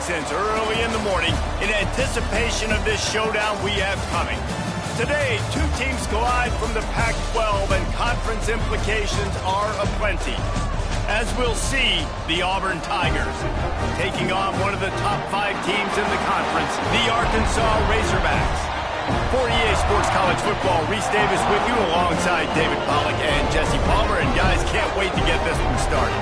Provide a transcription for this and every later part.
since early in the morning in anticipation of this showdown we have coming. Today, two teams collide from the Pac-12 and conference implications are aplenty. As we'll see, the Auburn Tigers taking on one of the top 5 teams in the conference, the Arkansas Razorbacks. For EA Sports College Football, Reese Davis with you alongside David Pollack and Jesse Palmer. And guys, can't wait to get this one started.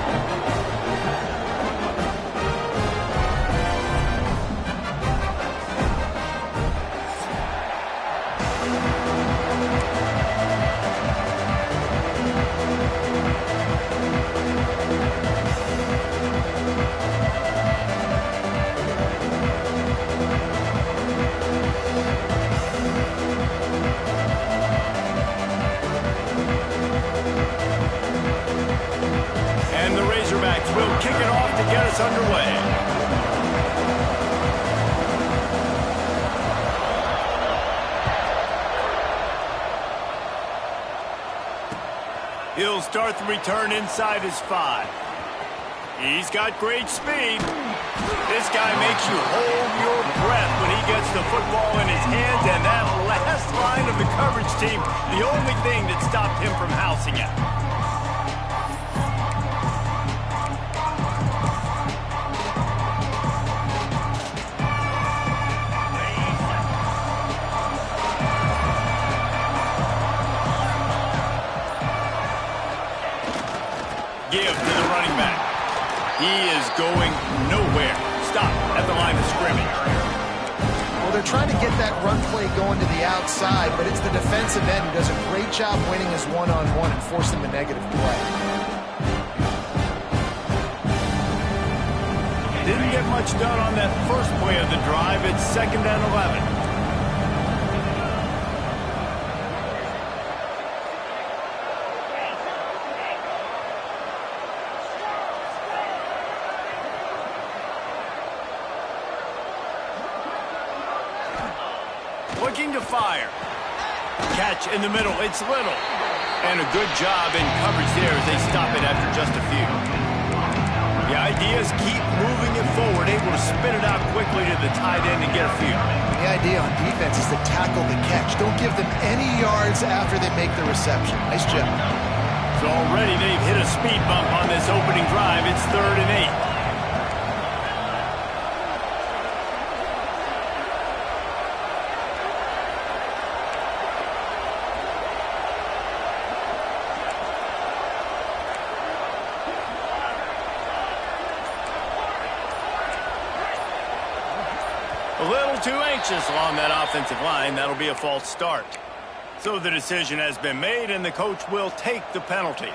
We'll kick it off to get us underway. He'll start the return inside his 5. He's got great speed. This guy makes you hold your breath when he gets the football in his hands, and that last line of the coverage team, the only thing that stopped him from housing it. Give to the running back. He is going nowhere. Stop at the line of scrimmage. Well, they're trying to get that run play going to the outside, but it's the defensive end who does a great job winning his one-on-one and forcing the negative play. Didn't get much done on that first play of the drive. It's 2nd and 11. Looking to fire. Catch in the middle. It's Little. And a good job in coverage there as they stop it after just a few. The idea is keep moving it forward, able to spin it out quickly to the tight end and get a few. The idea on defense is to tackle the catch. Don't give them any yards after they make the reception. Nice job. So already they've hit a speed bump on this opening drive. It's 3rd and 8. A little too anxious along that offensive line. That'll be a false start. So the decision has been made, and the coach will take the penalty.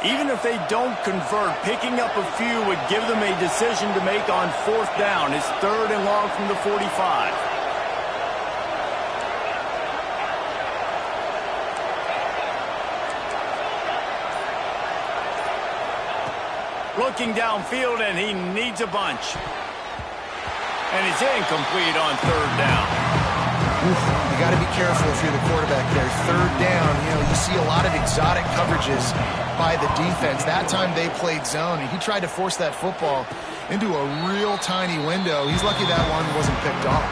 Even if they don't convert, picking up a few would give them a decision to make on 4th down. It's 3rd and long from the 45. Looking downfield, and he needs a bunch. And it's incomplete on 3rd down. You got to be careful if you're the quarterback there. 3rd down, you see a lot of exotic coverages by the defense. That time they played zone, and he tried to force that football into a real tiny window. He's lucky that one wasn't picked off.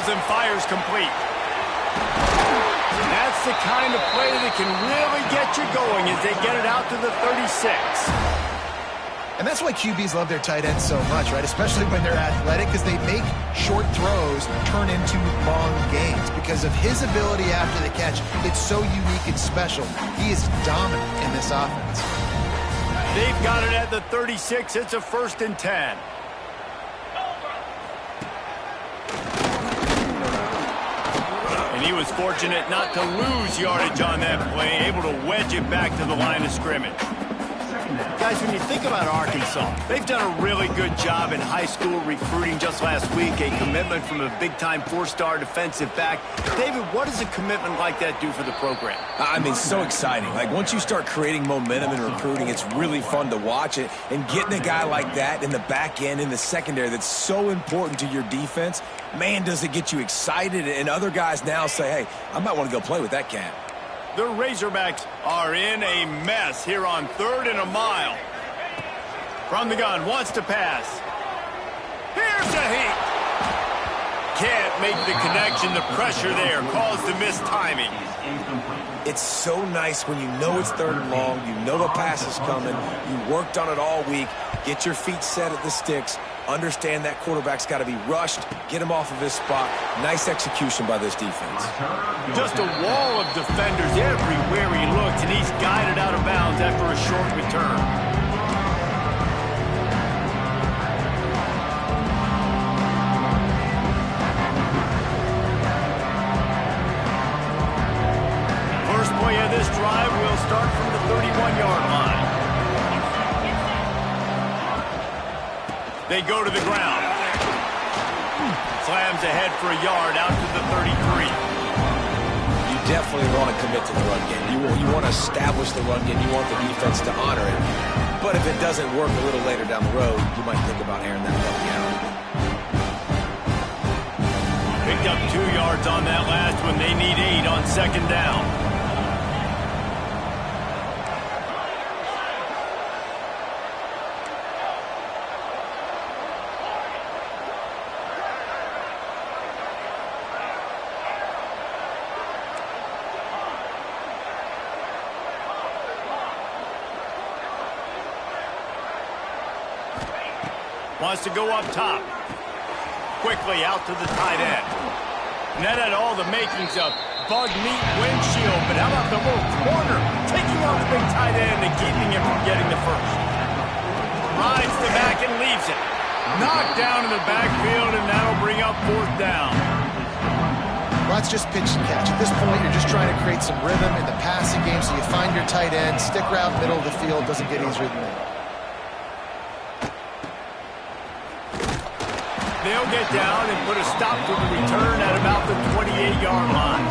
And fires complete. And that's the kind of play that can really get you going as they get it out to the 36. And that's why QBs love their tight ends so much, right? Especially when they're athletic, because they make short throws turn into long gains. Because of his ability after the catch, it's so unique and special. He is dominant in this offense. They've got it at the 36. It's a 1st and 10. And he was fortunate not to lose yardage on that play, able to wedge it back to the line of scrimmage. Guys, when you think about Arkansas, they've done a really good job in high school recruiting. Just last week, a commitment from a big-time four-star defensive back. David, what does a commitment like that do for the program? I mean, so exciting. Like, once you start creating momentum in recruiting, it's really fun to watch it. And getting a guy like that in the back end, in the secondary, that's so important to your defense, man, does it get you excited. And other guys now say, hey, I might want to go play with that cat. The Razorbacks are in a mess here on 3rd and a mile. From the gun, wants to pass. Here's a hit. Can't make the connection. The pressure there caused the missed timing. It's so nice when you know it's 3rd and long, you know the pass is coming, you worked on it all week, get your feet set at the sticks, understand that quarterback's got to be rushed, get him off of his spot. Nice execution by this defense. Just a wall of defenders everywhere he looks, and he's guided out of bounds after a short return. First play of this drive will start from the 31-yard line. They go to the ground. Slams ahead for a yard out to the 33. You definitely want to commit to the run game. You want to establish the run game. You want the defense to honor it. But if it doesn't work a little later down the road, you might think about airing that puppy out. Picked up 2 yards on that last one. They need 8 on 2nd down. Wants to go up top. Quickly out to the tight end. And that had all the makings of bug meat windshield. But how about the little corner taking out the big tight end and keeping him from getting the first? Rides the back and leaves it. Knocked down in the backfield, and that'll bring up 4th down. Well, that's just pitch and catch. At this point, you're just trying to create some rhythm in the passing game, so you find your tight end, stick route middle of the field, doesn't get easier than that. They'll get down and put a stop to the return at about the 28-yard line.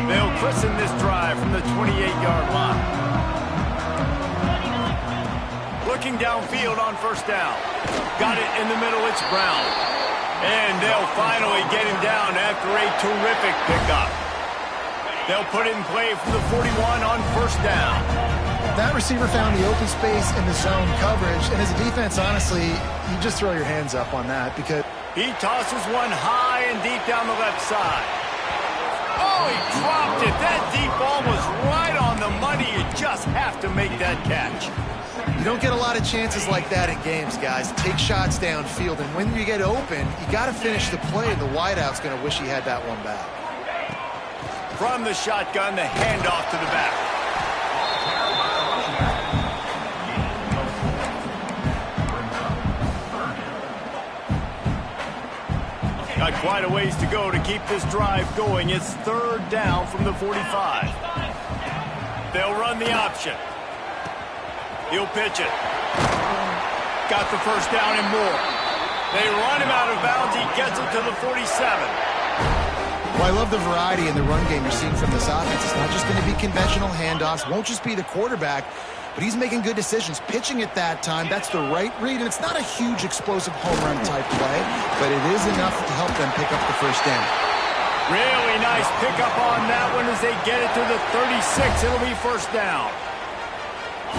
They'll christen this drive from the 28-yard line. Looking downfield on 1st down. Got it in the middle, it's Brown. And they'll finally get him down after a terrific pickup. They'll put it in play from the 41 on 1st down. That receiver found the open space in the zone coverage, and as a defense, honestly, you just throw your hands up on that because he tosses one high and deep down the left side. Oh, he dropped it. That deep ball was right on the money. You just have to make that catch. you don't get a lot of chances like that in games, guys. Take shots downfield, and when you get open, you got to finish the play, and the wideout's going to wish he had that one back. From the shotgun, the handoff to the back. Got quite a ways to go to keep this drive going. It's 3rd down from the 45. They'll run the option. He'll pitch it. Got the 1st down and more. They run him out of bounds. He gets it to the 47. Well, I love the variety in the run game you're seeing from this offense. It's not just going to be conventional handoffs. Won't just be the quarterback, but he's making good decisions. Pitching at that time, that's the right read, and it's not a huge explosive home run type play, but it is enough to help them pick up the 1st down. Really nice pickup on that one as they get it to the 36. It'll be 1st down.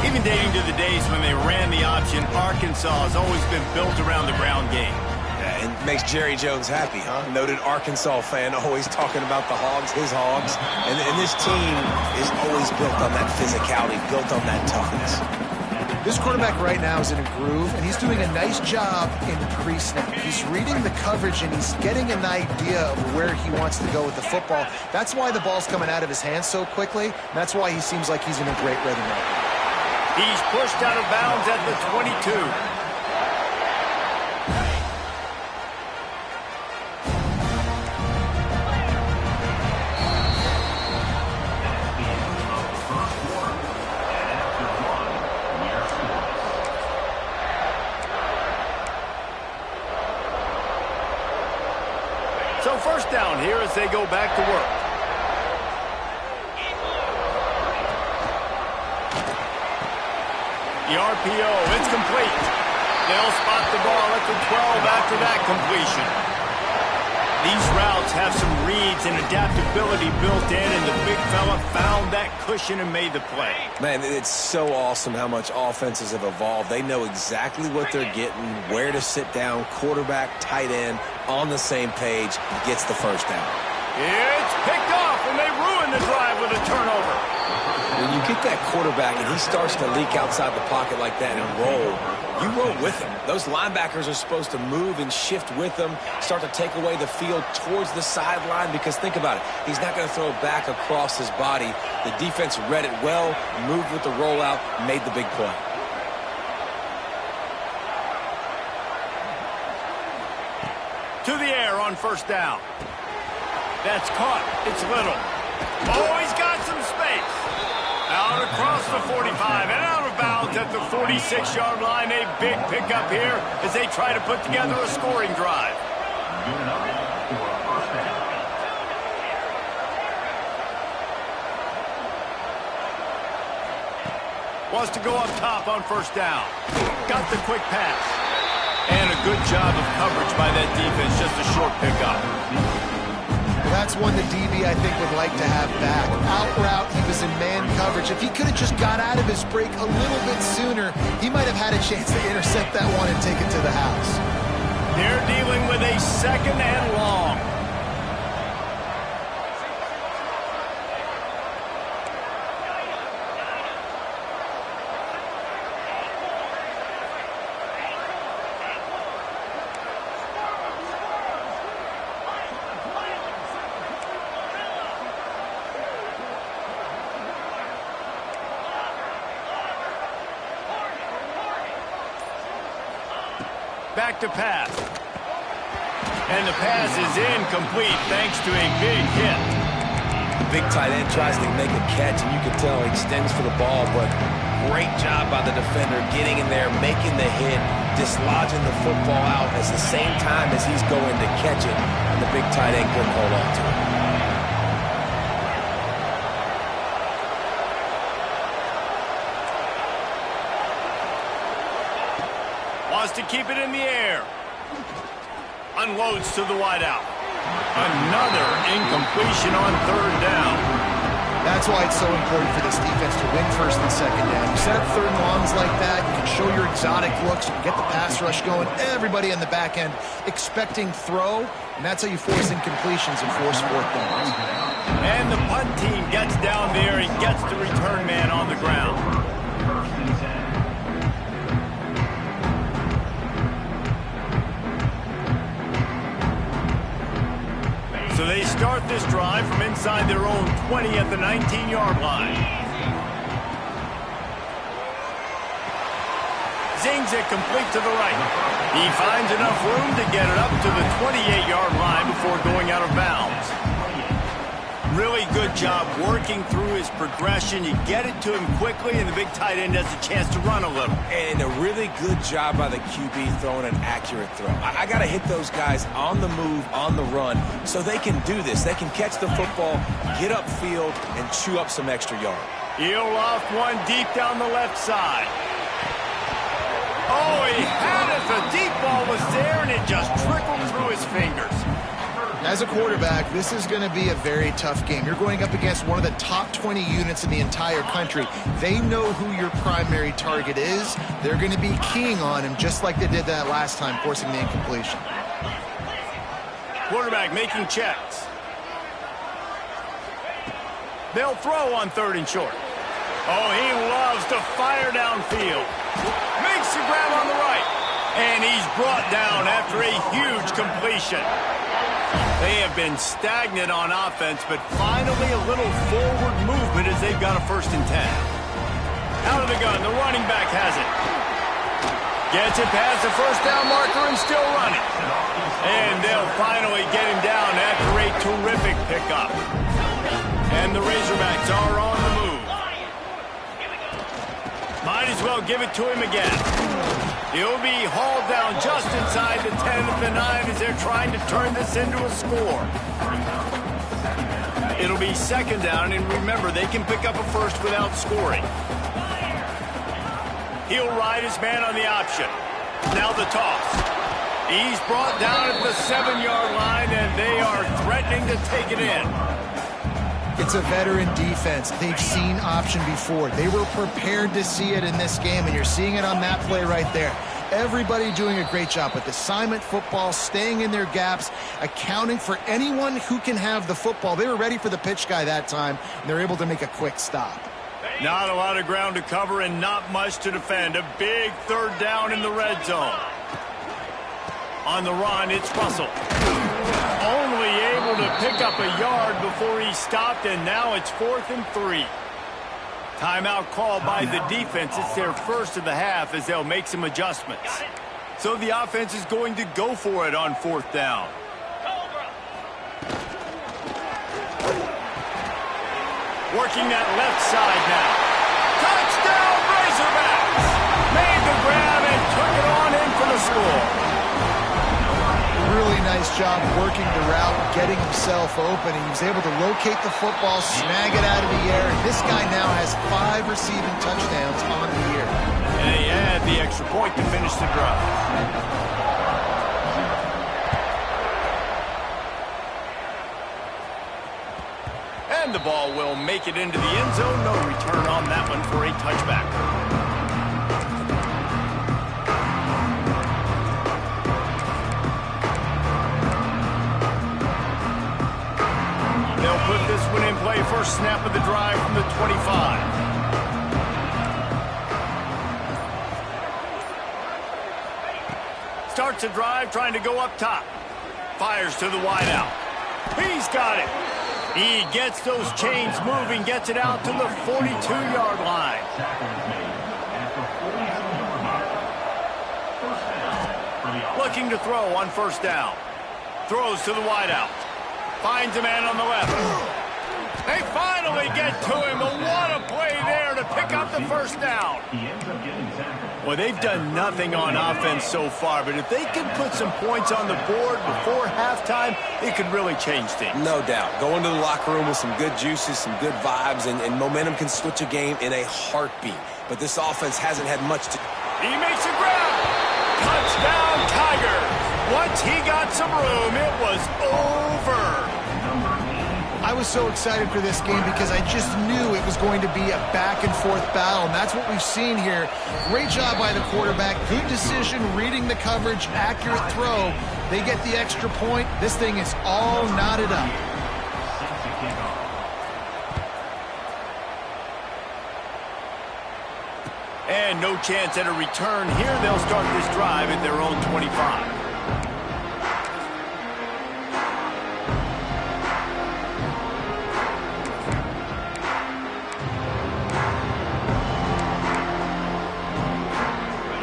Even dating to the days when they ran the option, Arkansas has always been built around the ground game. Yeah, it makes Jerry Jones happy, huh? Noted Arkansas fan, always talking about the Hogs, his Hogs. And this team is always built on that physicality, built on that toughness. This quarterback right now is in a groove, and he's doing a nice job in pre-snap. He's reading the coverage, and he's getting an idea of where he wants to go with the football. That's why the ball's coming out of his hands so quickly. And that's why he seems like he's in a great rhythm right now. He's pushed out of bounds at the 22. first down here as they go back to work. The RPO, it's complete. They'll spot the ball at the 12 after that completion. These routes have some reads and adaptability built in, and the big fella found that cushion and made the play. Man, it's so awesome how much offenses have evolved. They know exactly what they're getting, where to sit down, quarterback, tight end, on the same page, gets the first down. It's picked off, and they ruin the drive with a turnover. When you get that quarterback and he starts to leak outside the pocket like that and roll, you roll with him. Those linebackers are supposed to move and shift with him, start to take away the field towards the sideline, because think about it, he's not going to throw it back across his body. The defense read it well, moved with the rollout, made the big play. To the air on first down. That's caught. It's Little. Oh, he's got some space. Out across the 45 and out of bounds at the 46-yard line. A big pickup here as they try to put together a scoring drive. Wants to go up top on first down. Got the quick pass. And a good job of coverage by that defense. Just a short pickup. That's one the DB, I think, would like to have back. Out route, he was in man coverage. If he could have just got out of his break a little bit sooner, he might have had a chance to intercept that one and take it to the house. They're dealing with a second and long. Back to pass. And the pass is incomplete thanks to a big hit. Big tight end tries to make a catch, and you can tell he extends for the ball, but great job by the defender getting in there, making the hit, dislodging the football out at the same time as he's going to catch it, and the big tight end couldn't hold on to it. Wants to keep it in the air. Unloads to the wideout. Another incompletion on third down. That's why it's so important for this defense to win first and second down. You set up third and longs like that, you can show your exotic looks, you can get the pass rush going, everybody in the back end expecting throw, and that's how you force incompletions and force fourth downs. And the punt team gets down there and gets the return man on the ground. So they start this drive from inside their own 20 at the 19-yard line. Zings it complete to the right. He finds enough room to get it up to the 28-yard line before going out of bounds. Really good job working through his progression. You get it to him quickly, and the big tight end has a chance to run a little. And a really good job by the QB throwing an accurate throw. I got to hit those guys on the move, on the run, so they can do this. They can catch the football, get upfield, and chew up some extra yard. He'll loft one deep down the left side. Oh, he had it. The deep ball was there, and it just trickled through his fingers. As a quarterback, this is going to be a very tough game. You're going up against one of the top 20 units in the entire country. They know who your primary target is. They're going to be keying on him just like they did that last time, forcing the incompletion. Quarterback making checks. They'll throw on third and short. Oh, he loves to fire downfield. Makes the grab on the right. And he's brought down after a huge completion. They have been stagnant on offense, but finally a little forward movement as they've got a 1st and 10. Out of the gun, the running back has it. Gets it past the first down marker and still running. And they'll finally get him down after a terrific pickup. And the Razorbacks are on the move. Might as well give it to him again. He'll be hauled down just inside the 10 of the 9 as they're trying to turn this into a score. It'll be second down, and remember, they can pick up a first without scoring. He'll ride his man on the option. Now the toss. He's brought down at the 7-yard line, and they are threatening to take it in. It's a veteran defense. They've seen option before. They were prepared to see it in this game, and you're seeing it on that play right there. Everybody doing a great job with assignment football, staying in their gaps, accounting for anyone who can have the football. They were ready for the pitch guy that time, and they're able to make a quick stop. Not a lot of ground to cover and not much to defend. A big third down in the red zone. On the run, it's Russell. Only able to pick up a yard before he stopped, and now it's 4th and 3. Timeout called by the defense. It's their first of the half as they'll make some adjustments. So the offense is going to go for it on 4th down. Working that left side now. Touchdown, Razorbacks! Made the grab and took it on in for the score. Really nice job working the route, getting himself open. He was able to locate the football, snag it out of the air. And this guy now has 5 receiving touchdowns on the year. And he had the extra point to finish the drive. And the ball will make it into the end zone. No return on that one for a touchback. They'll put this one in play. First snap of the drive from the 25. Starts a drive trying to go up top. Fires to the wideout. He's got it. He gets those chains moving, gets it out to the 42-yard line. Looking to throw on first down. Throws to the wideout. Finds a man on the left. They finally get to him, but what a play there to pick up the first down. Well, they've done nothing on offense so far, but if they can put some points on the board before halftime, it could really change things. No doubt. Go into the locker room with some good juices, some good vibes, and momentum can switch a game in a heartbeat. But this offense hasn't had much to... He makes a grab. Touchdown, Tigers. Once he got some room, it was over. I was so excited for this game because I just knew it was going to be a back-and-forth battle, and that's what we've seen here. Great job by the quarterback. Good decision, reading the coverage, accurate throw. They get the extra point. This thing is all knotted up. And no chance at a return here. They'll start this drive at their own 25.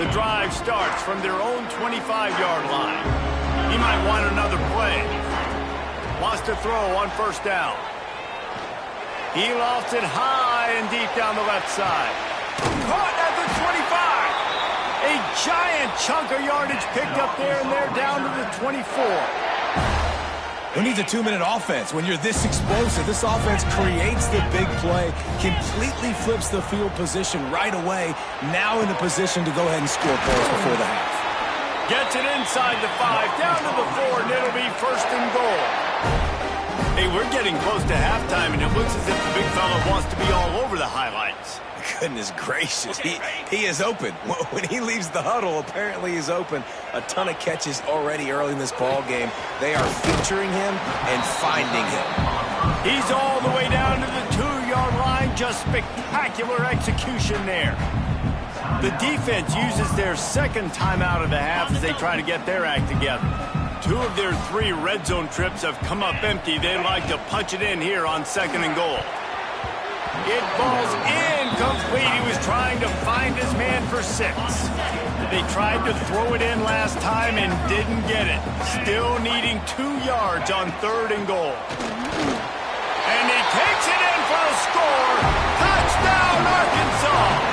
The drive starts from their own 25-yard line. He might want another play. Wants to throw on first down. He lost it high and deep down the left side. Caught at the 25. A giant chunk of yardage picked up there, and they're down to the 24. Who needs a 2-minute offense? When you're this explosive, this offense creates the big play, completely flips the field position right away, now in the position to go ahead and score points before the half. Gets it inside the 5, down to the 4, and it'll be first and goal. Hey, we're getting close to halftime, and it looks as if the big fella wants to be all over the highlights. Goodness gracious, he is open. When he leaves the huddle, apparently he's open. A ton of catches already early in this ball game. They are featuring him and finding him. He's all the way down to the 2-yard line. Just spectacular execution there. The defense uses their second timeout of the half as they try to get their act together. 2 of their 3 red zone trips have come up empty. They'd like to punch it in here on second and goal. It falls incomplete. He was trying to find his man for 6. They tried to throw it in last time and didn't get it. Still needing 2 yards on third and goal. And he takes it in for a score. Touchdown, Arkansas!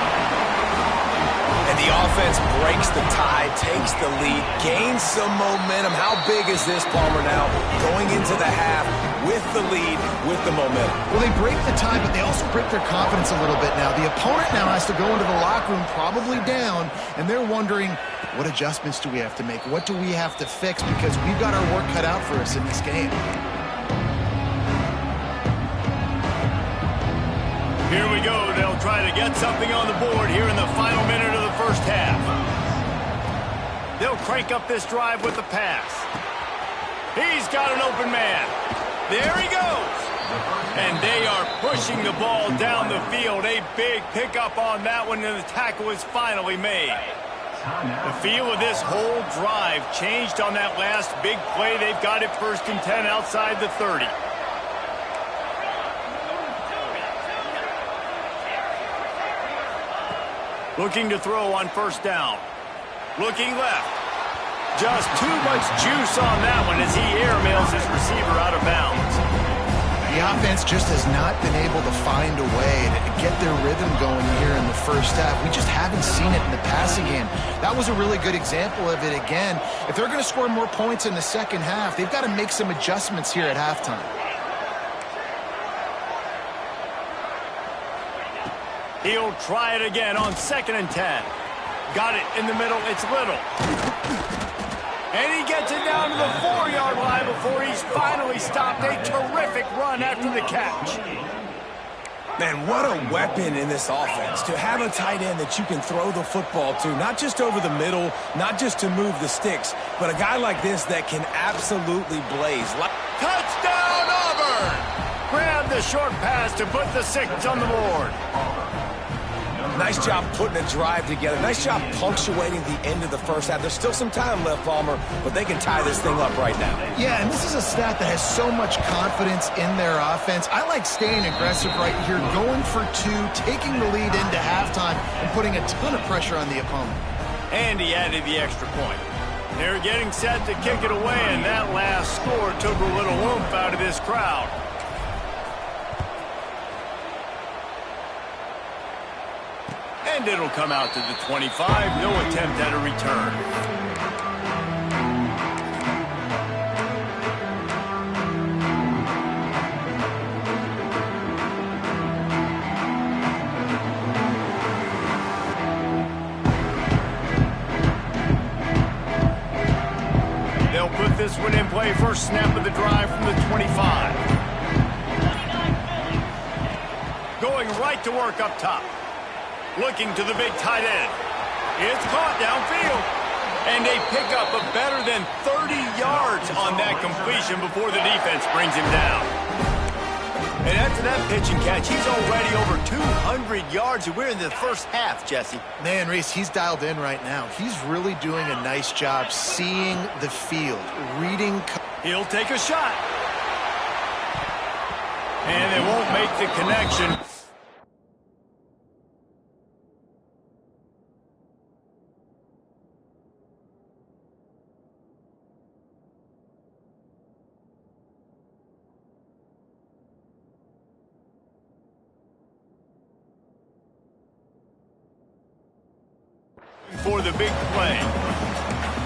defense breaks the tie, takes the lead, gains some momentum. How big is this, Palmer, now going into the half with the lead, with the momentum? Well, they break the tie, but they also break their confidence a little bit now. The opponent now has to go into the locker room probably down, and they're wondering, what adjustments do we have to make? What do we have to fix? Because we've got our work cut out for us in this game. Here we go. They'll try to get something on the board here in the final minute of the first half. They'll crank up this drive with the pass. He's got an open man. There he goes. And they are pushing the ball down the field. A big pickup on that one, and the tackle is finally made. The feel of this whole drive changed on that last big play. They've got it 1st and 10 outside the 30. Looking to throw on 1st down. Looking left. Just too much juice on that one as he airmails his receiver out of bounds. The offense just has not been able to find a way to get their rhythm going here in the first half. We just haven't seen it in the passing game. That was a really good example of it again. If they're going to score more points in the second half, they've got to make some adjustments here at halftime. He'll try it again on 2nd and 10. Got it in the middle. It's Little. And he gets it down to the 4-yard line before he's finally stopped. A terrific run after the catch. Man, what a weapon in this offense to have a tight end that you can throw the football to, not just over the middle, not just to move the sticks, but a guy like this that can absolutely blaze. Touchdown, Auburn! Grab the short pass to put the 6 on the board. Nice job putting a drive together. Nice job punctuating the end of the first half. There's still some time left, Palmer, but they can tie this thing up right now. Yeah, and this is a stat that has so much confidence in their offense. I like staying aggressive right here, going for 2, taking the lead into halftime, and putting a ton of pressure on the opponent. And he added the extra point. They're getting set to kick it away, and that last score took a little oomph out of this crowd. And it'll come out to the 25. No attempt at a return. They'll put this one in play. First snap of the drive from the 25. Going right to work up top. Looking to the big tight end. It's caught downfield. And they pick up a better than 30 yards on that completion before the defense brings him down. And after that pitch and catch, he's already over 200 yards. And we're in the first half, Jesse. Man, Reese, he's dialed in right now. He's really doing a nice job seeing the field, reading. He'll take a shot. And they won't make the connection. For the big play.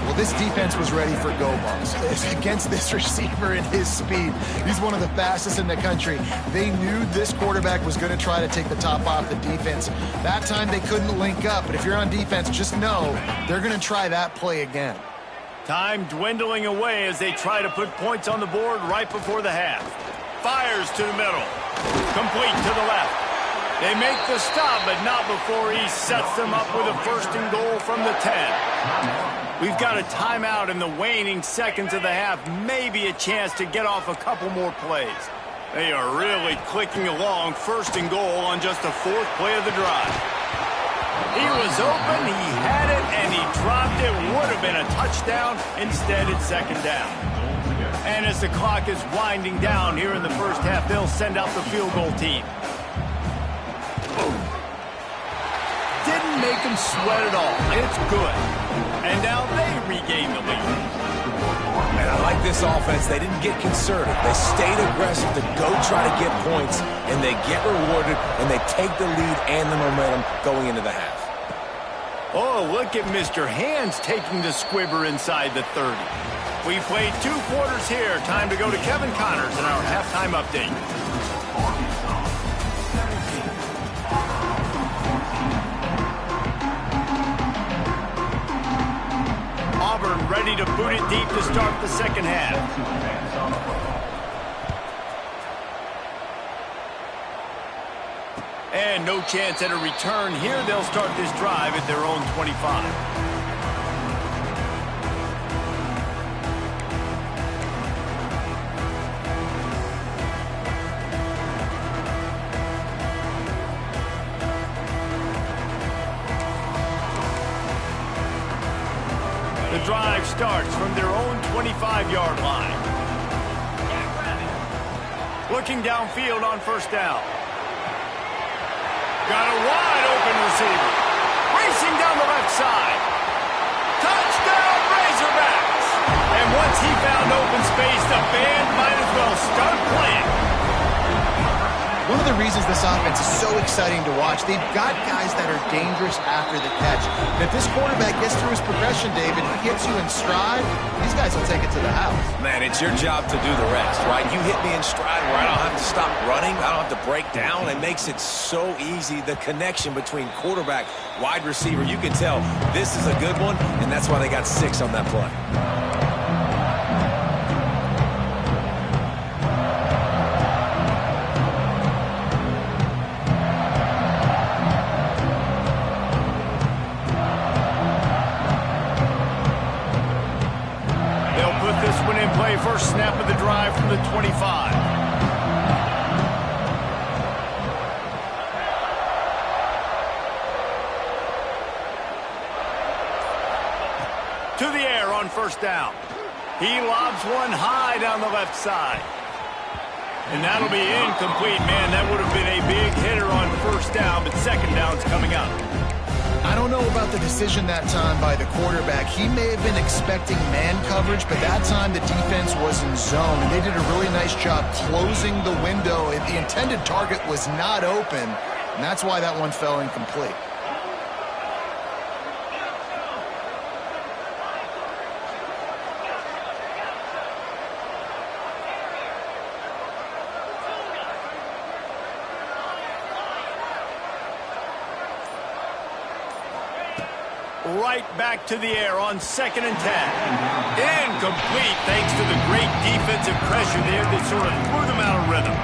Well, this defense was ready for go balls. Against this receiver and his speed, he's one of the fastest in the country. They knew this quarterback was going to try to take the top off the defense. That time they couldn't link up, but if you're on defense, just know they're going to try that play again. Time dwindling away as they try to put points on the board right before the half. Fires to the middle. Complete to the left. They make the stop, but not before he sets them up with a 1st and goal from the 10. We've got a timeout in the waning seconds of the half. Maybe a chance to get off a couple more plays. They are really clicking along. 1st and goal on just the 4th play of the drive. He was open, he had it, and he dropped it. Would have been a touchdown. Instead, it's 2nd down. And as the clock is winding down here in the first half, they'll send out the field goal team. Didn't make him sweat at all. It's good. And now they regain the lead. And I like this offense. They didn't get conservative. They stayed aggressive to go try to get points, and they get rewarded, and they take the lead and the momentum going into the half. Oh, look at Mr. Hands taking the squibber inside the 30. We played 2 quarters here. Time to go to Kevin Connors in our halftime update. Auburn ready to boot it deep to start the second half. And no chance at a return here. They'll start this drive at their own 25. The drive starts from their own 25-yard line. Looking downfield on first down. Got a wide-open receiver. Racing down the left side. Touchdown, Razorbacks! And once he found open space, the band might as well start playing. One of the reasons this offense is so exciting to watch, they've got guys that are dangerous after the catch. And if this quarterback gets through his progression, David, he hits you in stride, these guys will take it to the house. Man, it's your job to do the rest, right? You hit me in stride where I don't have to stop running, I don't have to break down. It makes it so easy, the connection between quarterback, wide receiver. You can tell this is a good one, and that's why they got 6 on that play. First snap of the drive from the 25. To the air on first down. He lobs one high down the left side. And that'll be incomplete. Man, that would have been a big hitter on first down, but second down's coming up. I don't know about the decision that time by the quarterback. He may have been expecting man coverage, but that time the defense was in zone, and they did a really nice job closing the window. The intended target was not open, and that's why that one fell incomplete. Right back to the air on 2nd and 10. Incomplete thanks to the great defensive pressure there that sort of threw them out of rhythm.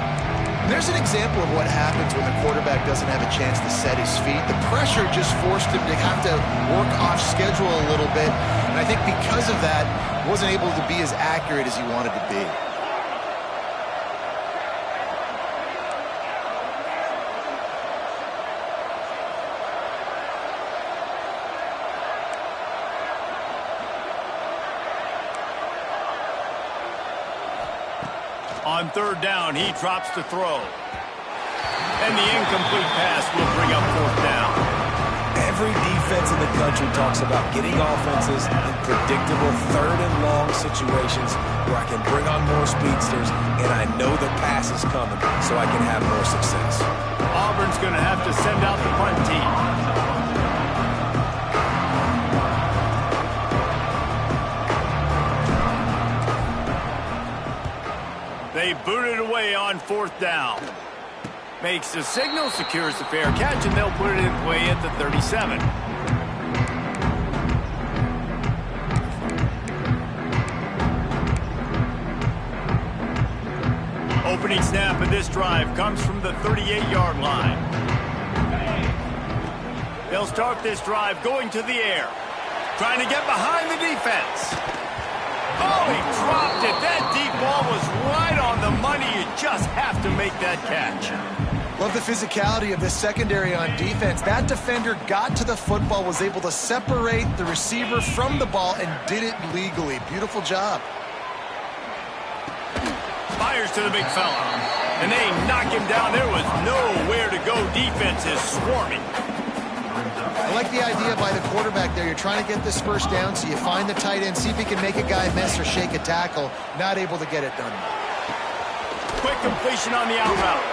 There's an example of what happens when the quarterback doesn't have a chance to set his feet. The pressure just forced him to have to work off schedule a little bit. And I think because of that, wasn't able to be as accurate as he wanted to be. On 3rd down, he drops to throw. And the incomplete pass will bring up 4th down. Every defense in the country talks about getting offenses in predictable 3rd and long situations where I can bring on more speedsters and I know the pass is coming so I can have more success. Auburn's going to have to send out the punt team. They boot it away on 4th down. Makes the signal, secures the fair catch, and they'll put it in play at the 37. Opening snap of this drive comes from the 38-yard line. They'll start this drive going to the air, trying to get behind the defense. Oh, he dropped it. That deep ball was right on the money. You just have to make that catch. Love the physicality of this secondary on defense. That defender got to the football, was able to separate the receiver from the ball, and did it legally. Beautiful job. Fires to the big fella. And they knock him down. There was nowhere to go. Defense is swarming. I like the idea by the quarterback there. You're trying to get this first down, so you find the tight end, see if he can make a guy miss or shake a tackle. Not able to get it done. Quick completion on the out route.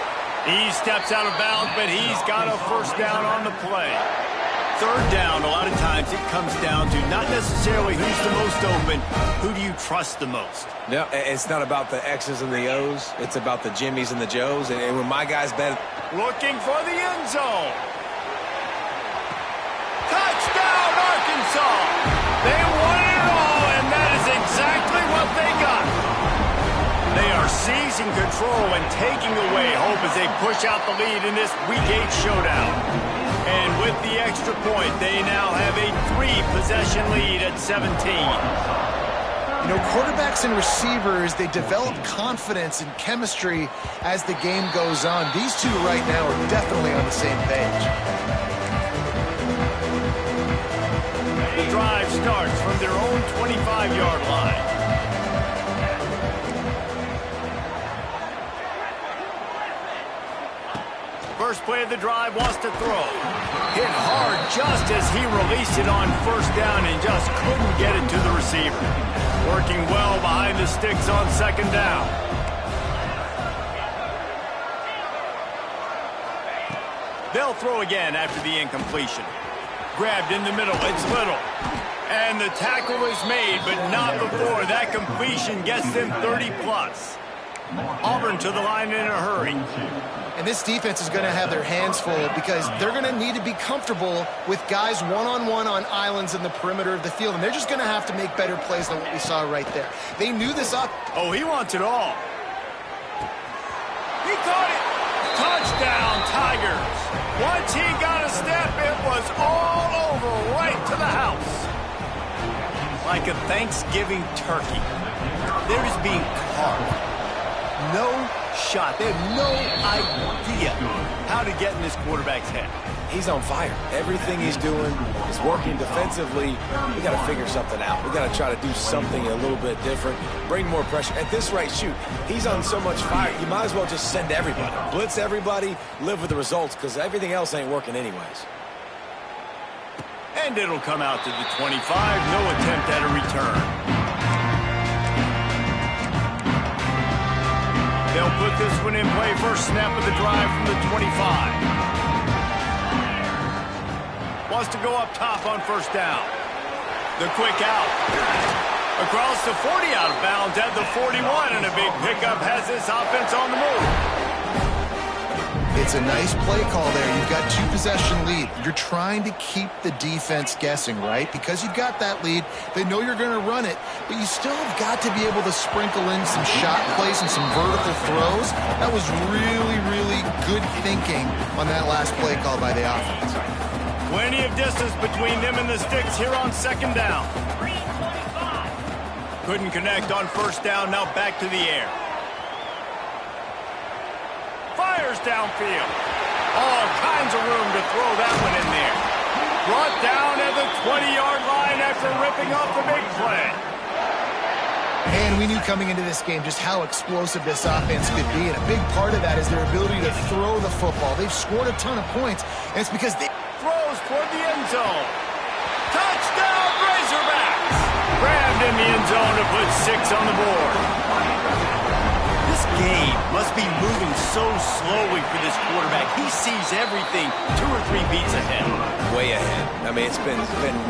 He steps out of bounds, but he's got a first down on the play. Third down, a lot of times it comes down to not necessarily who's the most open, who do you trust the most? No, it's not about the X's and the O's. It's about the Jimmies and the Joes. And when my guys bet... Looking for the end zone. Touchdown, Arkansas! They won it all, and that is exactly what they got. They are seizing control and taking away hope as they push out the lead in this Week 8 showdown. And with the extra point, they now have a 3-possession lead at 17. You know, quarterbacks and receivers, they develop confidence and chemistry as the game goes on. These two right now are definitely on the same page. The drive starts from their own 25-yard line. First play of the drive, wants to throw. Hit hard just as he released it on first down and just couldn't get it to the receiver. Working well behind the sticks on second down. They'll throw again after the incompletion. Grabbed in the middle, it's Little. And the tackle is made, but not before that completion gets them 30+. Auburn to the line in a hurry. And this defense is going to have their hands full because they're going to need to be comfortable with guys one-on-one on islands in the perimeter of the field. And they're just going to have to make better plays than what we saw right there. They knew this up. Oh, he wants it all. He caught it. Touchdown, Tigers. Once he got a step, it was all over right to the house. Like a Thanksgiving turkey. They're just being carved. No shot. They have no idea how to get in this quarterback's head. He's on fire. Everything he's doing is working defensively. We got to figure something out. We got to try to do something a little bit different, bring more pressure. At this rate, shoot, he's on so much fire, you might as well just send everybody. Blitz everybody, live with the results, because everything else ain't working anyways. And it'll come out to the 25. No attempt at a return. They'll put this one in play. First snap of the drive from the 25. Wants to go up top on first down. The quick out. Across the 40, out of bounds at the 41, and a big pickup has this offense on the move. It's a nice play call there. You've got 2-possession lead. You're trying to keep the defense guessing, right? Because you've got that lead, they know you're going to run it, but you still have got to be able to sprinkle in some shot plays and some vertical throws. That was really, really good thinking on that last play call by the offense. Plenty of distance between them and the sticks here on second down. Couldn't connect on first down, now back to the air. Fires downfield. All kinds of room to throw that one in there. Brought down at the 20-yard line after ripping off the big play. And we knew coming into this game just how explosive this offense could be, and a big part of that is their ability to throw the football. They've scored a ton of points, and it's because they... Throws toward the end zone. Touchdown, Razorbacks! Grabbed in the end zone to put 6 on the board. This game must be moving so slowly for this quarterback. He sees everything 2 or 3 beats ahead. Way ahead. I mean, it's been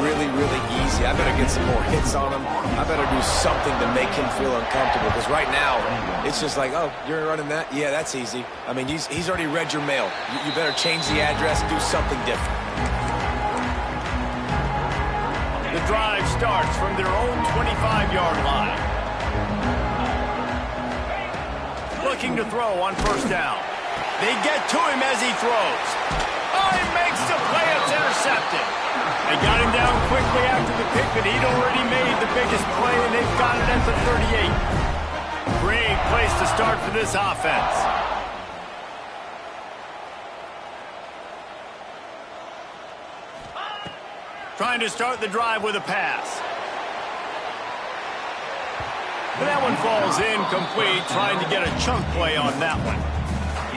really, really easy. I better get some more hits on him. I better do something to make him feel uncomfortable, because right now, it's just like, oh, you're running that? Yeah, that's easy. I mean, he's already read your mail. You better change the address and do something different. The drive starts from their own 25-yard line. Looking to throw on first down. They get to him as he throws. Oh, he makes the play. It's intercepted. They got him down quickly after the pick, but he'd already made the biggest play, and they've got it at the 38. Great place to start for this offense. Trying to start the drive with a pass. But that one falls incomplete, trying to get a chunk play on that one.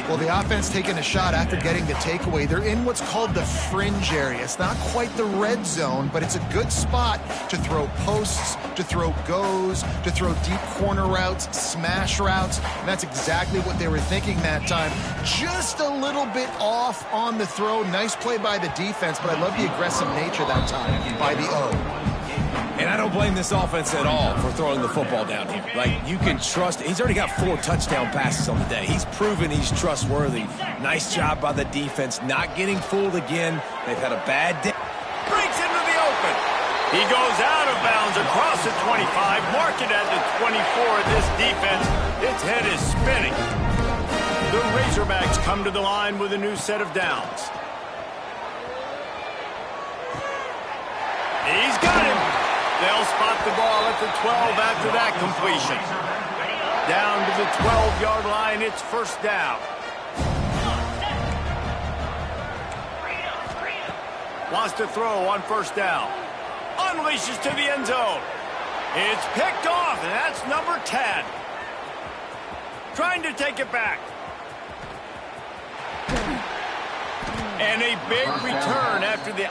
Well, the offense taking a shot after getting the takeaway. They're in what's called the fringe area. It's not quite the red zone, but it's a good spot to throw posts, to throw goes, to throw deep corner routes, smash routes, and that's exactly what they were thinking that time. Just a little bit off on the throw. Nice play by the defense, but I love the aggressive nature that time by the O. And I don't blame this offense at all for throwing the football down here. Like, you can trust. He's already got 4 touchdown passes on the day. He's proven he's trustworthy. Nice job by the defense, not getting fooled again. They've had a bad day. Breaks into the open. He goes out of bounds across the 25, mark it at the 24. This defense, its head is spinning. The Razorbacks come to the line with a new set of downs. He's got him. They'll spot the ball at the 12 after that completion. Down to the 12-yard line, it's first down. Wants to throw on first down. Unleashes to the end zone. It's picked off, and that's number 10. Trying to take it back. And a big return after the...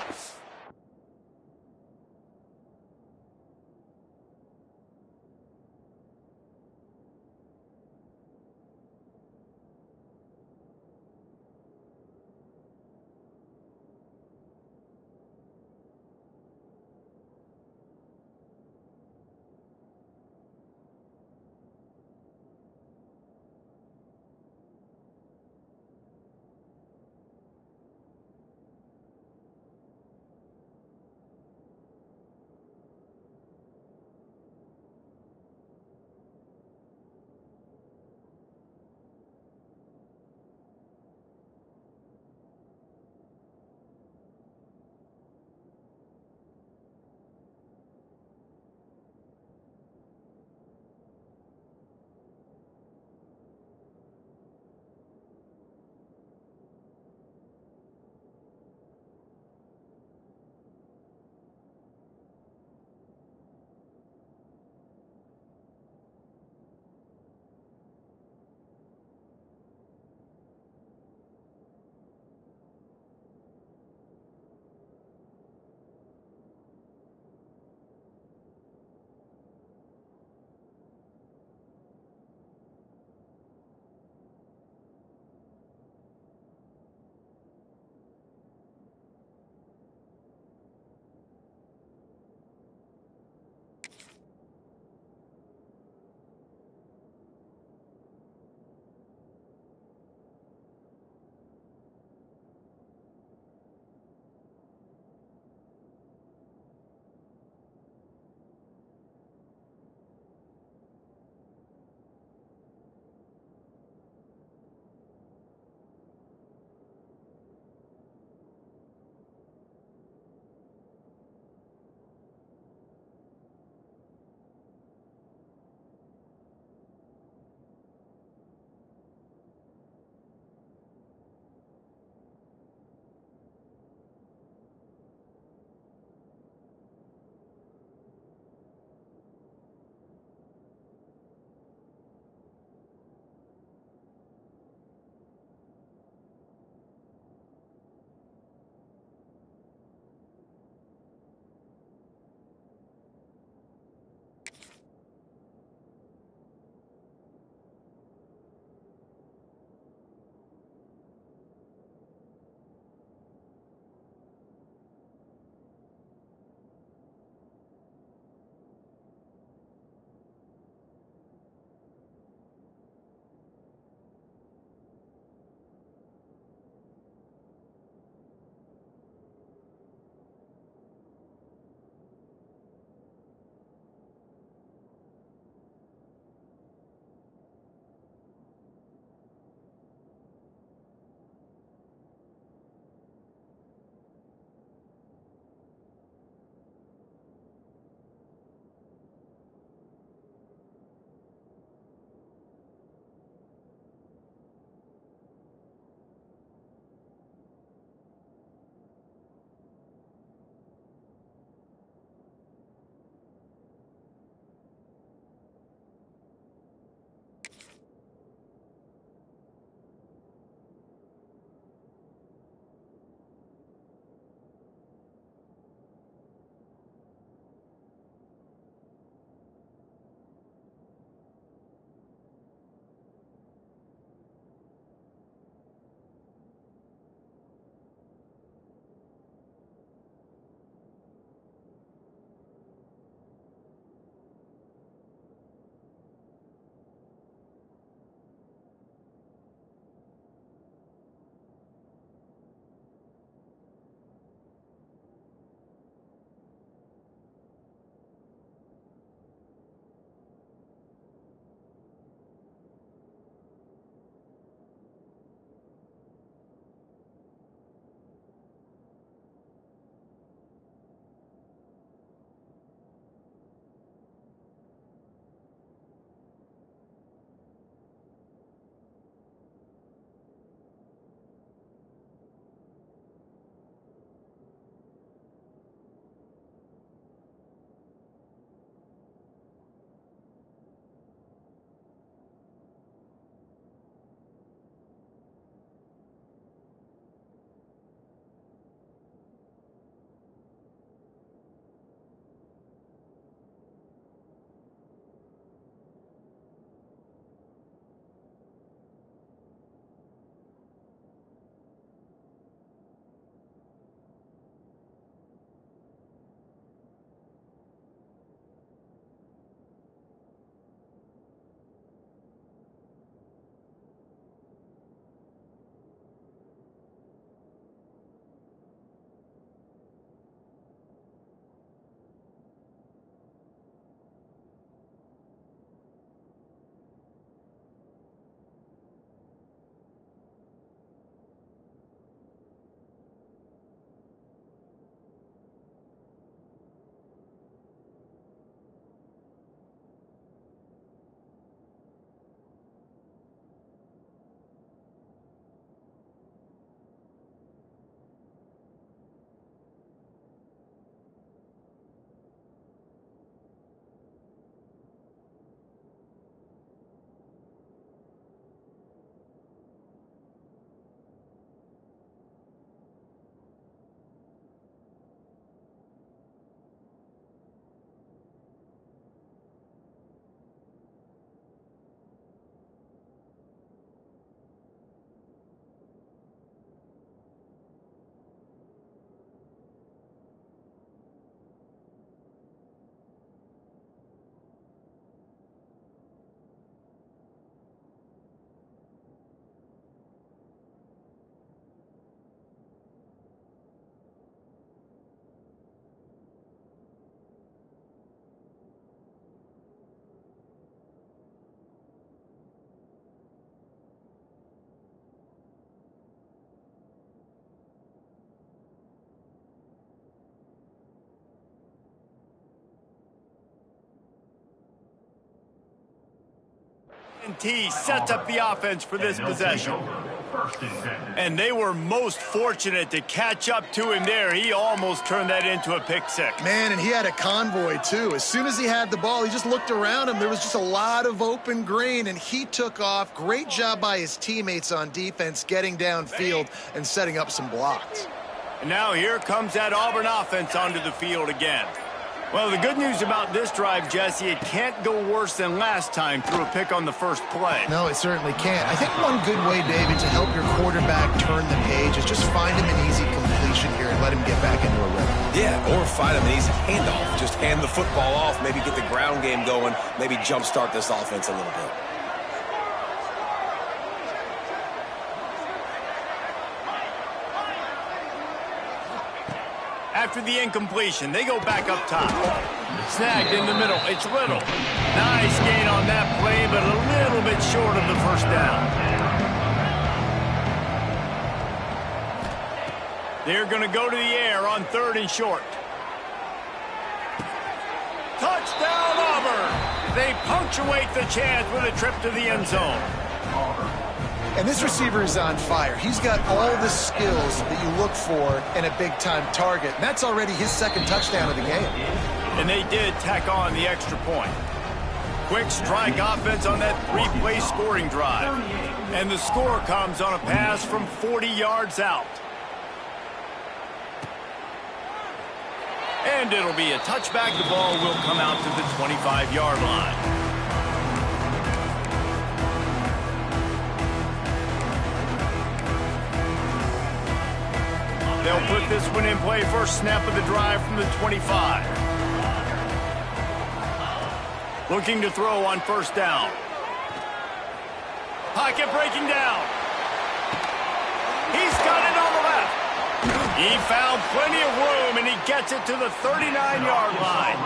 and T sets up the offense for this possession. And they were most fortunate to catch up to him there. He almost turned that into a pick six. Man, and he had a convoy, too. As soon as he had the ball, he just looked around him. There was just a lot of open green, and he took off. Great job by his teammates on defense, getting downfield and setting up some blocks. And now here comes that Auburn offense onto the field again. Well, the good news about this drive, Jesse, it can't go worse than last time through a pick on the first play. No, it certainly can't. I think one good way, David, to help your quarterback turn the page is just find him an easy completion here and let him get back into a rhythm. Yeah, or find him an easy handoff. Just hand the football off, maybe get the ground game going, maybe jumpstart this offense a little bit. After the incompletion, they go back up top. Snagged in the middle. It's Little. Nice gain on that play, but a little bit short of the first down. They're going to go to the air on 3rd and short. Touchdown, Auburn! They punctuate the chance with a trip to the end zone. And this receiver is on fire. He's got all the skills that you look for in a big-time target. And that's already his 2nd touchdown of the game. And they did tack on the extra point. Quick strike offense on that 3-play scoring drive. And the score comes on a pass from 40 yards out. And it'll be a touchback. The ball will come out to the 25-yard line. They'll put this one in play. First snap of the drive from the 25. Looking to throw on 1st down. Pocket breaking down. He's got it on the left. He found plenty of room, and he gets it to the 39-yard line.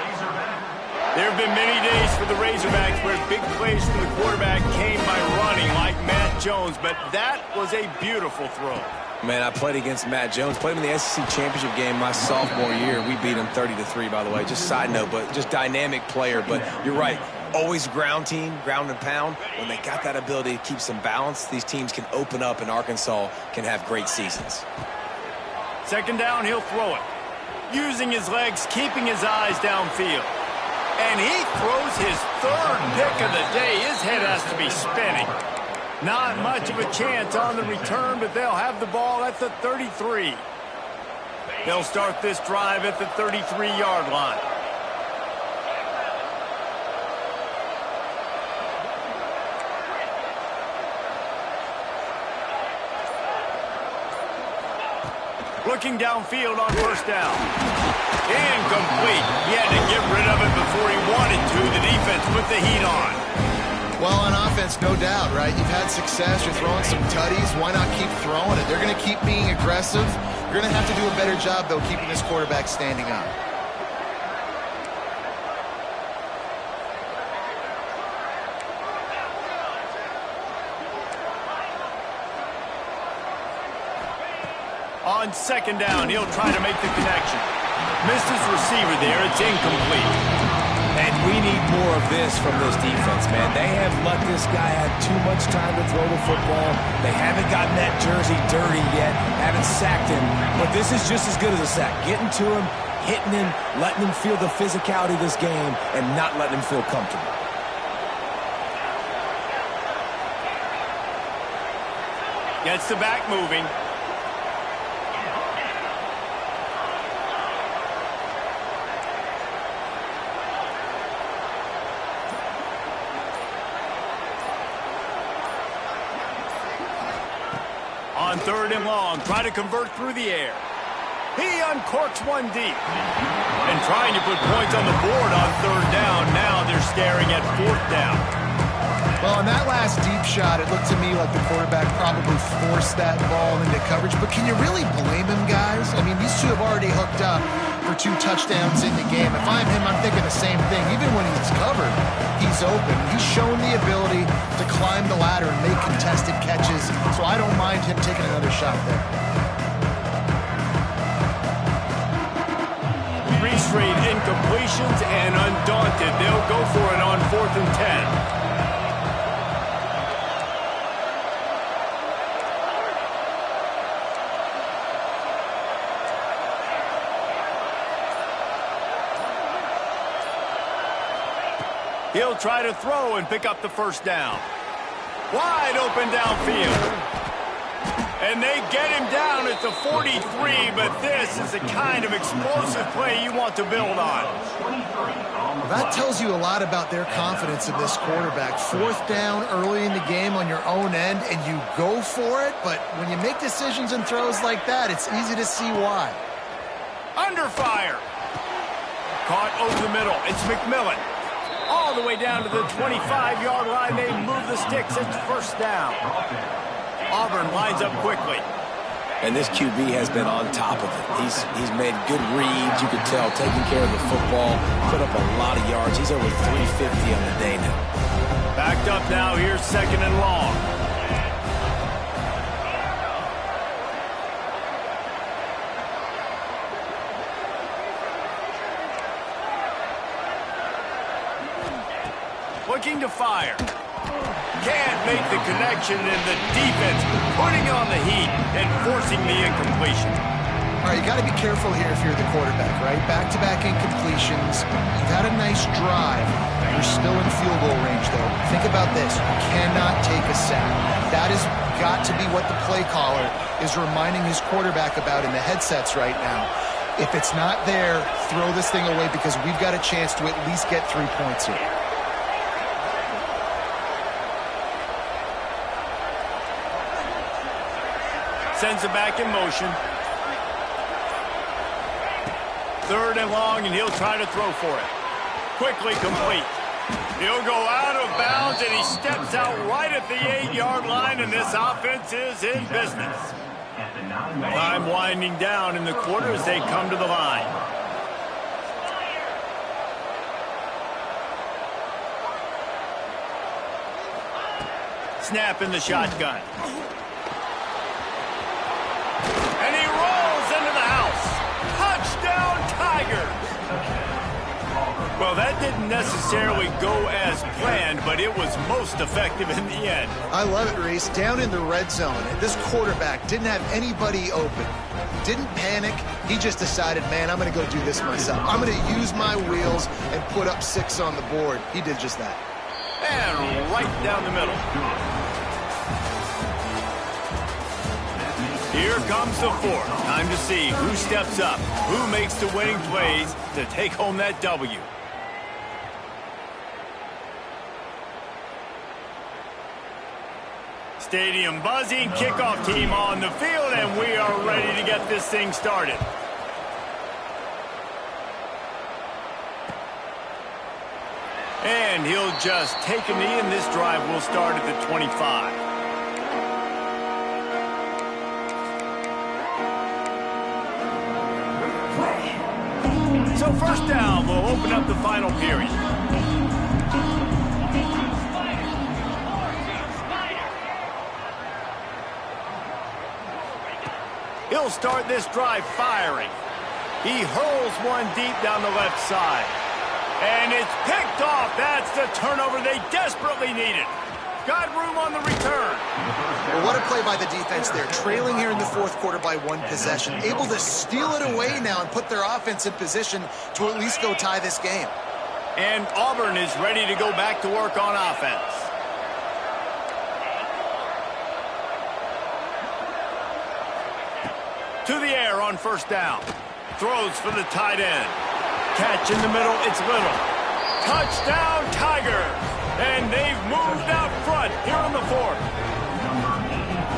There have been many days for the Razorbacks where big plays from the quarterback came by running like Matt Jones, but that was a beautiful throw. Man, I played against Matt Jones. Played him in the SEC championship game my sophomore year. We beat him 30-3, by the way. Just side note, but just dynamic player. But you're right. Always ground team, ground and pound. When they got that ability to keep some balance, these teams can open up, and Arkansas can have great seasons. 2nd down, he'll throw it. Using his legs, keeping his eyes downfield. And he throws his 3rd pick of the day. His head has to be spinning. Not much of a chance on the return, but they'll have the ball at the 33. They'll start this drive at the 33-yard line. Looking downfield on 1st down. Incomplete. He had to get rid of it before he wanted to. The defense put the heat on. Well, on offense, no doubt, right? You've had success. You're throwing some tutties. Why not keep throwing it? They're going to keep being aggressive. You're going to have to do a better job, though, keeping this quarterback standing up. On 2nd down, he'll try to make the connection. Missed his receiver there. It's incomplete. And we need more of this from this defense, man. They have let this guy have too much time to throw the football. They haven't gotten that jersey dirty yet, haven't sacked him. But this is just as good as a sack. Getting to him, hitting him, letting him feel the physicality of this game, and not letting him feel comfortable. Gets the back moving. On 3rd and long, try to convert through the air. He uncorks one deep. And trying to put points on the board on 3rd down. Now they're staring at 4th down. Well, on that last deep shot, it looked to me like the quarterback probably forced that ball into coverage. But can you really blame him, guys? I mean, these two have already hooked up for 2 touchdowns in the game. If I'm him, I'm thinking the same thing. Even when he's covered, he's open. He's shown the ability to climb the ladder and make contested catches, so I don't mind him taking another shot there. 3 straight incompletions, and undaunted, they'll go for it on 4th and 10. He'll try to throw and pick up the first down. Wide open downfield. And they get him down at the 43, but this is the kind of explosive play you want to build on. That tells you a lot about their confidence in this quarterback. Fourth down early in the game on your own end, and you go for it, but when you make decisions and throws like that, it's easy to see why. Under fire. Caught over the middle. It's McMillan. All the way down to the 25-yard line. They move the sticks. It's first down. Auburn lines up quickly. And this QB has been on top of it. He's made good reads, you could tell, taking care of the football, put up a lot of yards. He's over 350 on the day now. Backed up now, here's second and long. Looking to fire. Can't make the connection, and the defense putting on the heat and forcing the incompletion. All right, you got to be careful here if you're the quarterback, right? Back-to-back incompletions. You've had a nice drive. You're still in field goal range, though. Think about this. You cannot take a sack. That has got to be what the play caller is reminding his quarterback about in the headsets right now. If it's not there, throw this thing away because we've got a chance to at least get 3 points here. Sends it back in motion. Third and long, and he'll try to throw for it. Quickly complete. He'll go out of bounds, and he steps out right at the 8-yard line, and this offense is in business. Time winding down in the quarter as they come to the line. Snap in the shotgun. And he rolls into the house. Touchdown, Tigers! Well, that didn't necessarily go as planned, but it was most effective in the end. I love it, Reese. Down in the red zone, this quarterback didn't have anybody open. Didn't panic. He just decided, man, I'm going to go do this myself. I'm going to use my wheels and put up 6 on the board. He did just that. And right down the middle. Here comes the fourth. Time to see who steps up, who makes the winning plays to take home that W. Stadium buzzing, kickoff team on the field, and we are ready to get this thing started. And he'll just take a knee, and this drive will start at the 25. So first down, we'll open up the final period. He'll start this drive firing. He hurls one deep down the left side. And it's picked off. That's the turnover they desperately needed. Got room on the return. Well, what a play by the defense there. Trailing here in the fourth quarter by 1 possession. Able to steal it away now and put their offense in position to at least go tie this game. And Auburn is ready to go back to work on offense. To the air on first down. Throws for the tight end. Catch in the middle, it's Little. Touchdown, Tigers! And they've moved out front here on the fourth.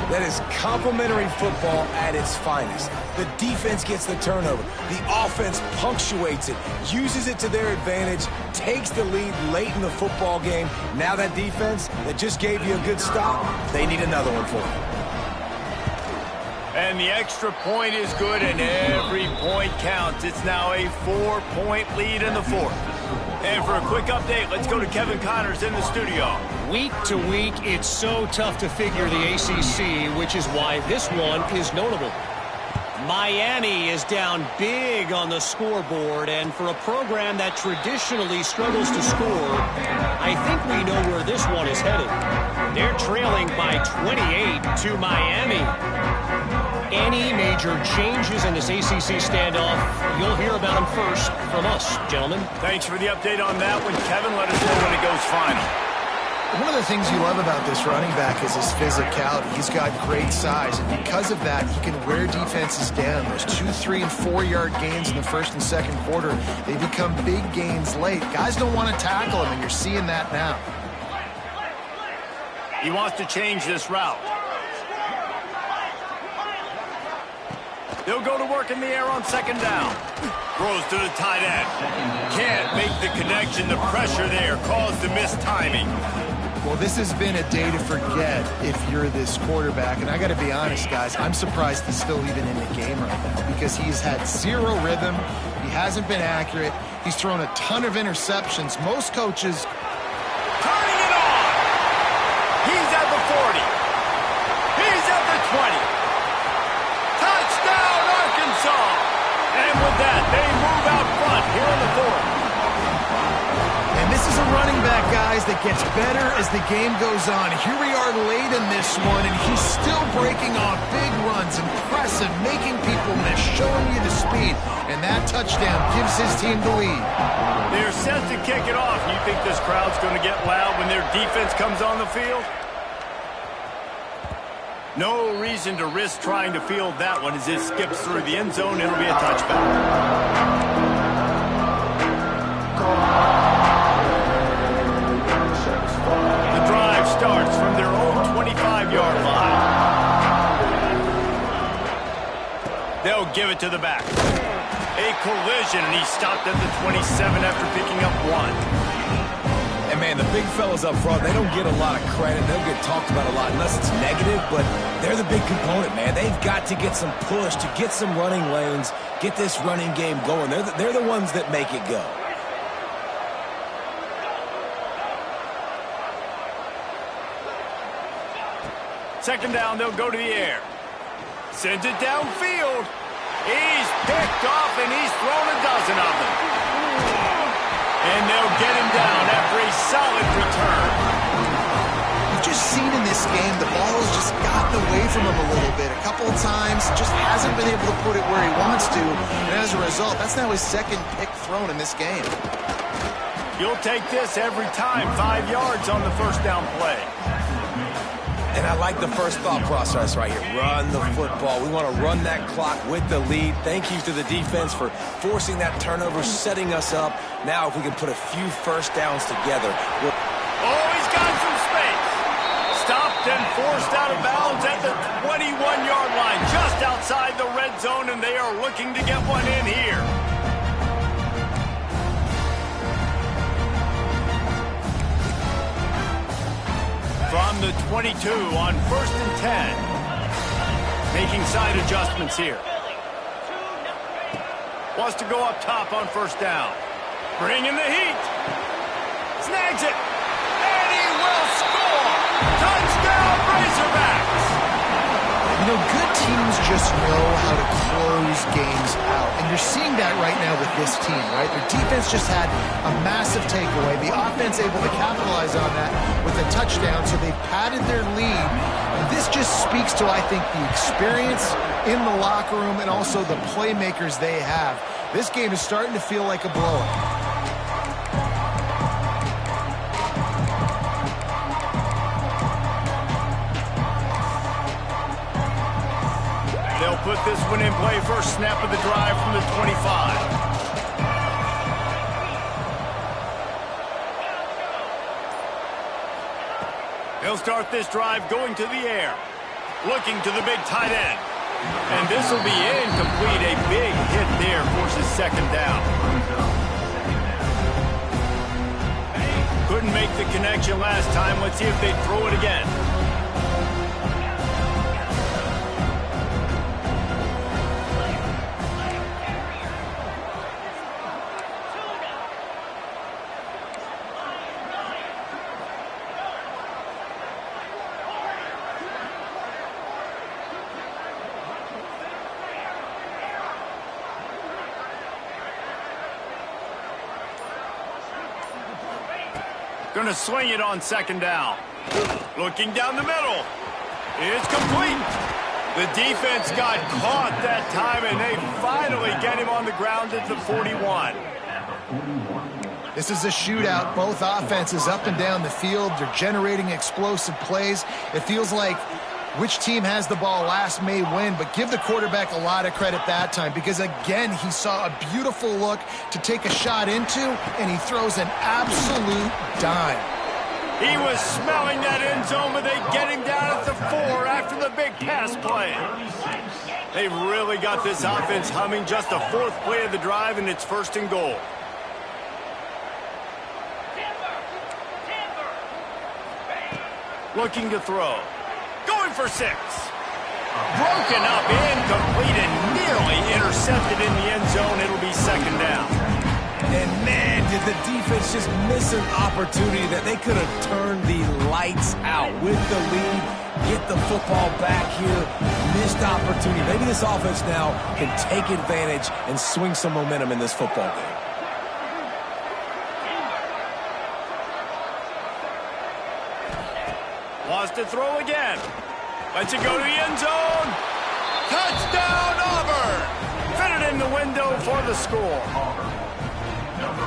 That is complimentary football at its finest. The defense gets the turnover. The offense punctuates it, uses it to their advantage, takes the lead late in the football game. Now that defense that just gave you a good stop, they need another one for it. And the extra point is good, and every point counts. It's now a 4-point lead in the fourth. And for a quick update, let's go to Kevin Connors in the studio. Week to week, it's so tough to figure the ACC, which is why this one is notable. Miami is down big on the scoreboard, and for a program that traditionally struggles to score, I think we know where this one is headed. They're trailing by 28 to Miami. Any major changes in this ACC standoff, you'll hear about them first from us, gentlemen. Thanks for the update on that one, Kevin. Let us know when it goes final. One of the things you love about this running back is his physicality. He's got great size, and because of that, he can wear defenses down. Those 2, 3, and 4-yard gains in the first and second quarter, they become big gains late. Guys don't want to tackle him, and you're seeing that now. He wants to change this route. They'll go to work in the air on second down. Throws to the tight end. Can't make the connection. The pressure there caused the missed timing. Well, this has been a day to forget if you're this quarterback. And I got to be honest, guys, I'm surprised he's still even in the game right now because he's had zero rhythm. He hasn't been accurate. He's thrown a ton of interceptions. Most coaches... Turning it on! He's at the 40. He's at the 20. Touchdown, Arkansas! And with that, they move out front here in the fourth. And this is a running back, guys, that gets better as the game goes on. Here we are late in this one, and he's still breaking off big runs, impressive, making people miss, showing you the speed. And that touchdown gives his team the lead. They're set to kick it off. You think this crowd's going to get loud when their defense comes on the field? No reason to risk trying to field that one as it skips through the end zone. It'll be a touchback. The drive starts from their own 25-yard line. They'll give it to the back. A collision, and he stopped at the 27 after picking up one. And, man, the big fellas up front, they don't get a lot of credit. They don't get talked about a lot unless it's negative, but they're the big component, man. They've got to get some push to get some running lanes, get this running game going. They're the ones that make it go. Second down, they'll go to the air. Sends it downfield. He's picked off, and he's thrown a dozen of them. And they'll get him down after a solid return. You've just seen in this game the ball has just gotten away from him a little bit. A couple of times, just hasn't been able to put it where he wants to. And as a result, that's now his second pick thrown in this game. You'll take this every time. 5 yards on the first down play. And I like the first thought process right here. Run the football. We want to run that clock with the lead. Thank you to the defense for forcing that turnover, setting us up. Now if we can put a few first downs together. Oh, he's got some space. Stopped and forced out of bounds at the 21-yard line, just outside the red zone, and they are looking to get one in here. From the 22 on 1st and 10. Making side adjustments here. Wants to go up top on first down. Bringing the heat. Snags it. And he will score. Touchdown, Razorbacks. You know, good teams just know how to close games out. And you're seeing that right now with this team, right? Their defense just had a massive takeaway. The offense able to capitalize on that with a touchdown, so they padded their lead. And this just speaks to, I think, the experience in the locker room and also the playmakers they have. This game is starting to feel like a blowout. They'll put this one in play first snap of the drive from the 25. He'll start this drive going to the air. Looking to the big tight end. And this will be incomplete. A big hit there forces second down. Couldn't make the connection last time. Let's see if they throw it again. Going to swing it on second down. Looking down the middle. It's complete. The defense got caught that time, and they finally get him on the ground at the 41. This is a shootout. Both offenses up and down the field. They're generating explosive plays. It feels like which team has the ball last may win, but give the quarterback a lot of credit that time because, again, he saw a beautiful look to take a shot into, and he throws an absolute dime. He was smelling that end zone, but they get him down at the 4 after the big pass play. They've really got this offense humming. Just the 4th play of the drive, and it's 1st and goal. Looking to throw. Going for 6. Broken up, incomplete, and nearly intercepted in the end zone. It'll be 2nd down. And, man, did the defense just miss an opportunity that they could have turned the lights out with the lead, get the football back here, missed opportunity. Maybe this offense now can take advantage and swing some momentum in this football game. Wants to throw again. Lets it go to the end zone. Touchdown, Auburn! Fitted in the window for the score.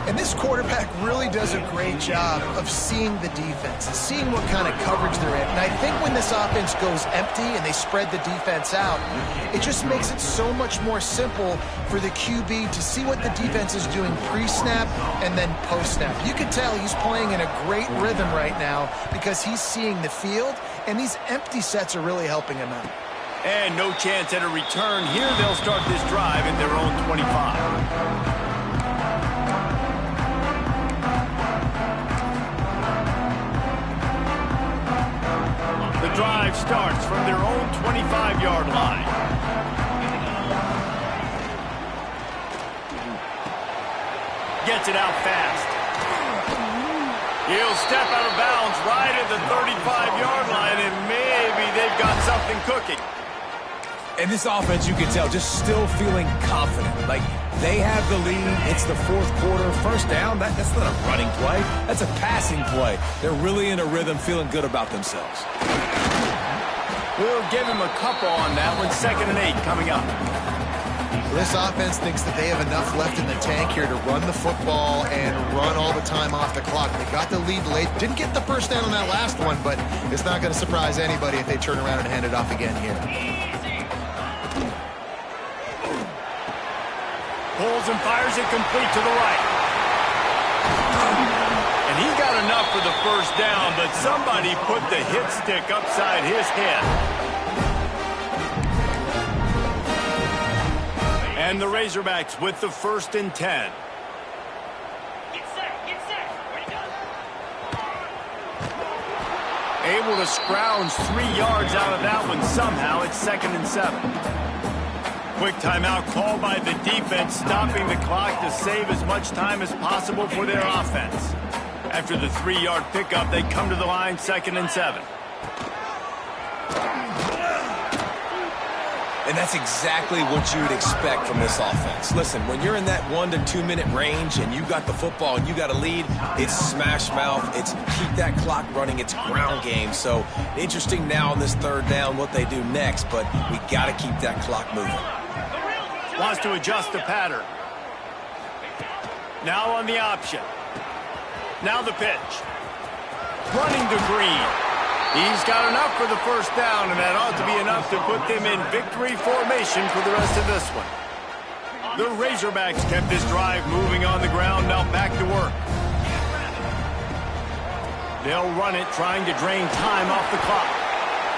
And this quarterback really does a great job of seeing the defense and seeing what kind of coverage they're in. And I think when this offense goes empty and they spread the defense out, it just makes it so much more simple for the QB to see what the defense is doing pre-snap and then post-snap. You can tell he's playing in a great rhythm right now because he's seeing the field, and these empty sets are really helping him out. And no chance at a return here. They'll start this drive at their own 25. The drive starts from their own 25-yard line. Gets it out fast. He'll step out of bounds right at the 35-yard line, and maybe they've got something cooking. And this offense, you can tell, just still feeling confident. Like, they have the lead. It's the 4th quarter. 1st down, that's not a running play. That's a passing play. They're really in a rhythm, feeling good about themselves. We'll give him a couple on that one. 2nd and 8 coming up. This offense thinks that they have enough left in the tank here to run the football and run all the time off the clock. They got the lead late. Didn't get the 1st down on that last one, but it's not going to surprise anybody if they turn around and hand it off again here. Pulls and fires it complete to the right. And he got enough for the 1st down, but somebody put the hit stick upside his head. And the Razorbacks with the 1st and 10. Get set. Where you going? Able to scrounge 3 yards out of that one somehow. It's 2nd and 7. Quick timeout called by the defense, stopping the clock to save as much time as possible for their offense. After the 3-yard pickup, they come to the line, 2nd and 7. And that's exactly what you would expect from this offense. Listen, when you're in that 1 to 2 minute range and you got the football and you got a lead, it's smash mouth, it's keep that clock running, it's ground game. So interesting now on this 3rd down what they do next, but we got to keep that clock moving. Wants to adjust the pattern. Now on the option. Now the pitch. Running to Green. He's got enough for the 1st down, and that ought to be enough to put them in victory formation for the rest of this one. The Razorbacks kept this drive moving on the ground, now back to work. They'll run it, trying to drain time off the clock.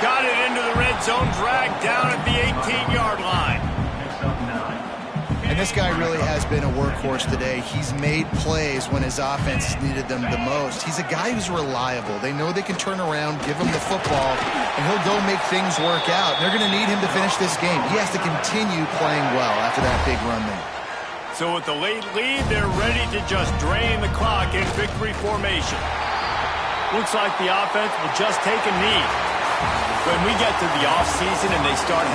Got it into the red zone, dragged down at the 18-yard line. And this guy really has been a workhorse today. He's made plays when his offense has needed them the most. He's a guy who's reliable. They know they can turn around, give him the football, and he'll go make things work out. They're going to need him to finish this game. He has to continue playing well after that big run there. So with the late lead, they're ready to just drain the clock in victory formation. Looks like the offense will just take a knee. When we get to the offseason and they start